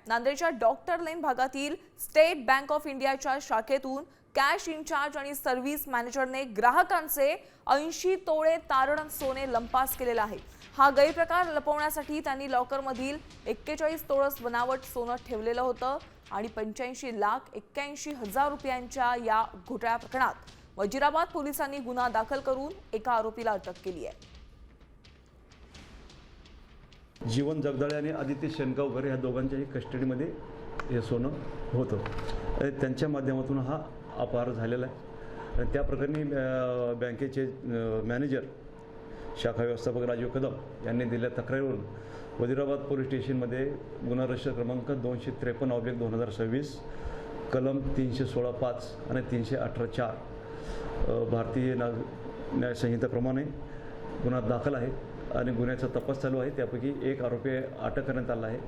नांदेडच्या डॉक्टर लेन भागातील state bank of इंडियाच्या शाखेतून कॅश इन्चार्ज आणि सर्व्हिस मॅनेजरने ग्राहकांचे 80 तोळे तारण सोने लंपास केलेला आहे। हा गैरप्रकार लपवण्यासाठी त्यांनी लॉकरमधील 41 तोळस बनावट सोनं ठेवलेलं होतं आणि 85,81,000 रुपयांच्या या घोटाळ्या प्रकरणात वजीराबाद पोलिसांनी गुन्हा दाखल करून एका आरोपीला अटक केली आहे। जीवन जगदाळे आणि आदित्य शेनगावकर या दोघांच्याही कस्टडीमध्ये हे सोनं होतं। त्यांच्या माध्यमातून हा अपहार झालेला आहे आणि त्या प्रकरणी बँकेचे मॅनेजर शाखा व्यवस्थापक राजीव कदम यांनी दिलेल्या तक्रारीवरून वजीराबाद पोलीस स्टेशनमध्ये गुन्हा रजिस्टर क्रमांक 253/2026 कलम 316(5) आणि 318(4) भारतीय न्याय संहितेप्रमाणे गुन्हा दाखल आहे आणि गुन्ह्याचा तपास चालू आहे। त्यापैकी एक आरोपी अटक करण्यात आला आहे।